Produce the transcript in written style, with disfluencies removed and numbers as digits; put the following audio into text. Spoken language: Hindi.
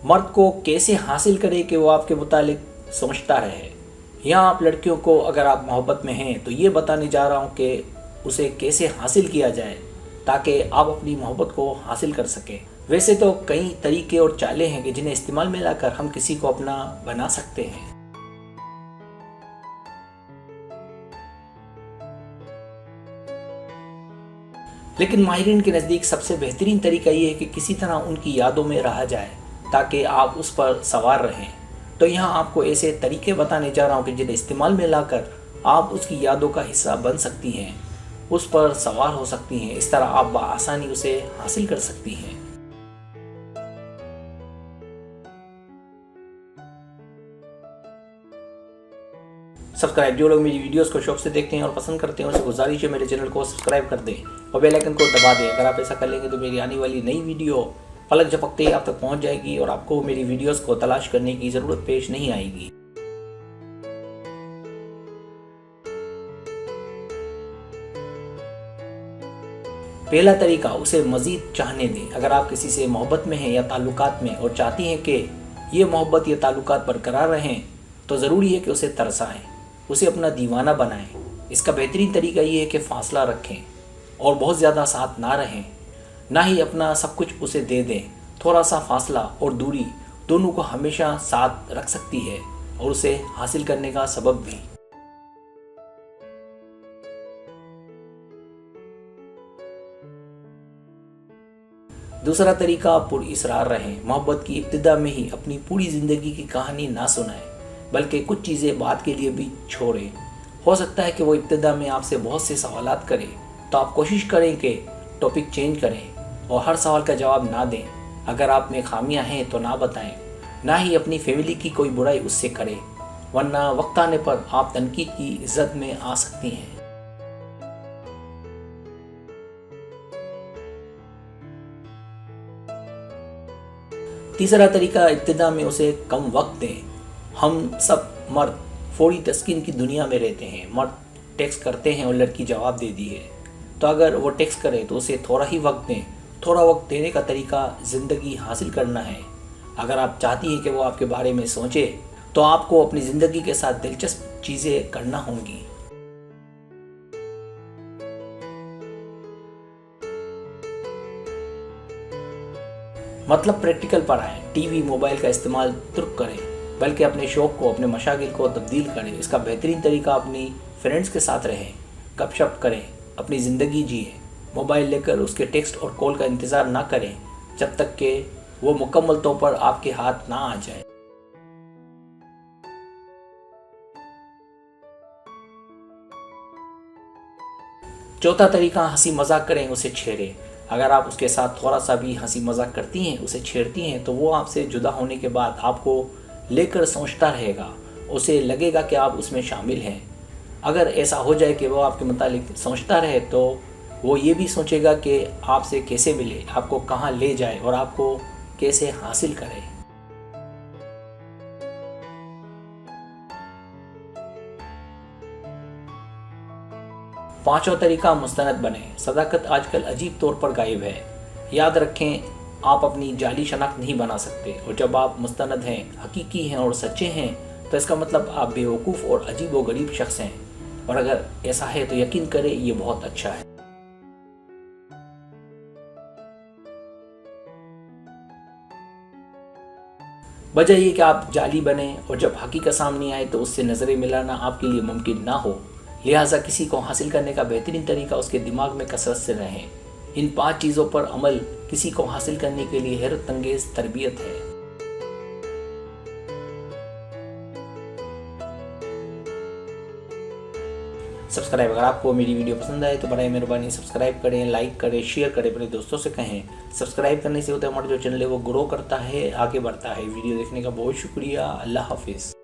मर्द को कैसे हासिल करे कि वो आपके मुतालिक सोचता रहे। यहाँ आप लड़कियों को अगर आप मोहब्बत में हैं तो ये बताने जा रहा हूँ कि उसे कैसे हासिल किया जाए ताकि आप अपनी मोहब्बत को हासिल कर सकें। वैसे तो कई तरीके और चालें हैं कि जिन्हें इस्तेमाल में लाकर हम किसी को अपना बना सकते हैं। लेकिन माहिरीन के नज़दीक सबसे बेहतरीन तरीका ये है कि किसी तरह उनकी यादों में रहा जाए ताकि आप उस पर सवार रहें। तो यहाँ आपको ऐसे तरीके बताने जा रहा हूँ कि जिन्हें इस्तेमाल में लाकर आप उसकी यादों का हिस्सा बन सकती हैं, उस पर सवार हो सकती हैं। इस तरह आप बआसानी उसे हासिल कर सकती हैं। सब्सक्राइब, जो लोग मेरी वीडियोस को शौक से देखते हैं और पसंद करते हैं उनसे गुजारिश है मेरे चैनल को सब्सक्राइब कर दें और बेल आइकन को दबा दें। अगर आप ऐसा कर लेंगे तो मेरी आने वाली नई वीडियो पलक झपकते ही आप तक पहुंच जाएगी और आपको मेरी वीडियोस को तलाश करने की ज़रूरत पेश नहीं आएगी। पहला तरीका, उसे मज़ीद चाहने दें। अगर आप किसी से मोहब्बत में हैं या ताल्लुकात में और चाहती हैं कि ये मोहब्बत या ताल्लुकात बरकरार रहें तो ज़रूरी है कि उसे तरसाएं, उसे अपना दीवाना बनाएं। इसका बेहतरीन तरीका ये है कि फ़ासला रखें और बहुत ज़्यादा साथ ना रहें, ना ही अपना सब कुछ उसे दे दें। थोड़ा सा फासला और दूरी दोनों को हमेशा साथ रख सकती है और उसे हासिल करने का सबब भी। दूसरा तरीका, पुरइसरार रहें। मोहब्बत की इब्तिदा में ही अपनी पूरी ज़िंदगी की कहानी ना सुनाएं, बल्कि कुछ चीज़ें बात के लिए भी छोड़ें। हो सकता है कि वो इब्तिदा में आपसे बहुत से सवालात करे, तो आप कोशिश करें कि टॉपिक चेंज करें और हर सवाल का जवाब ना दें। अगर आप में खामियां हैं तो ना बताएं, ना ही अपनी फैमिली की कोई बुराई उससे करें, वरना वक्त आने पर आप तनकीद की इज्जत में आ सकती हैं। तीसरा तरीका, इब्तिदा में उसे कम वक्त दें। हम सब मर्द फौरी तस्कीन की दुनिया में रहते हैं। मर्द टेक्स्ट करते हैं और लड़की जवाब दे दी है, तो अगर वो टेक्स्ट करे तो उसे थोड़ा ही वक्त दें। थोड़ा वक्त देने का तरीका ज़िंदगी हासिल करना है। अगर आप चाहती हैं कि वो आपके बारे में सोचे तो आपको अपनी ज़िंदगी के साथ दिलचस्प चीज़ें करना होंगी। मतलब प्रैक्टिकल पर आएँ। टीवी मोबाइल का इस्तेमाल तुर्क करें, बल्कि अपने शौक़ को, अपने मशागिल को तब्दील करें। इसका बेहतरीन तरीका, अपनी फ्रेंड्स के साथ रहें, गपशप करें, अपनी ज़िंदगी जिए। मोबाइल लेकर उसके टेक्स्ट और कॉल का इंतज़ार ना करें जब तक कि वो मुकम्मल तौर पर आपके हाथ ना आ जाए। चौथा तरीका, हंसी मजाक करें, उसे छेड़ें। अगर आप उसके साथ थोड़ा सा भी हंसी मजाक करती हैं, उसे छेड़ती हैं, तो वो आपसे जुदा होने के बाद आपको लेकर सोचता रहेगा। उसे लगेगा कि आप उसमें शामिल हैं। अगर ऐसा हो जाए कि वो आपके मुतालिक सोचता रहे तो वो ये भी सोचेगा कि आपसे कैसे मिले, आपको कहाँ ले जाए और आपको कैसे हासिल करे। पांचवा तरीका, मुस्तनद बने। सदाकत आजकल अजीब तौर पर गायब है। याद रखें, आप अपनी जाली शनाख्त नहीं बना सकते, और जब आप मुस्तनद हैं, हकीकी हैं और सच्चे हैं तो इसका मतलब आप बेवकूफ़ और अजीब व गरीब शख्स हैं। और अगर ऐसा है तो यकीन करें ये बहुत अच्छा है। वजह ये कि आप जाली बने और जब हकीकत सामने आए तो उससे नज़रें मिलाना आपके लिए मुमकिन ना हो। लिहाजा किसी को हासिल करने का बेहतरीन तरीका उसके दिमाग में कसरत से रहें। इन 5 चीज़ों पर अमल किसी को हासिल करने के लिए हैरत अंगेज़ तरबियत है। सब्सक्राइब, अगर आपको मेरी वीडियो पसंद आए तो बड़े मेहरबानी सब्सक्राइब करें, लाइक करें, शेयर करें, अपने दोस्तों से कहें। सब्सक्राइब करने से होता है हमारा जो चैनल है वो ग्रो करता है, आगे बढ़ता है। वीडियो देखने का बहुत शुक्रिया। अल्लाह हाफिज़।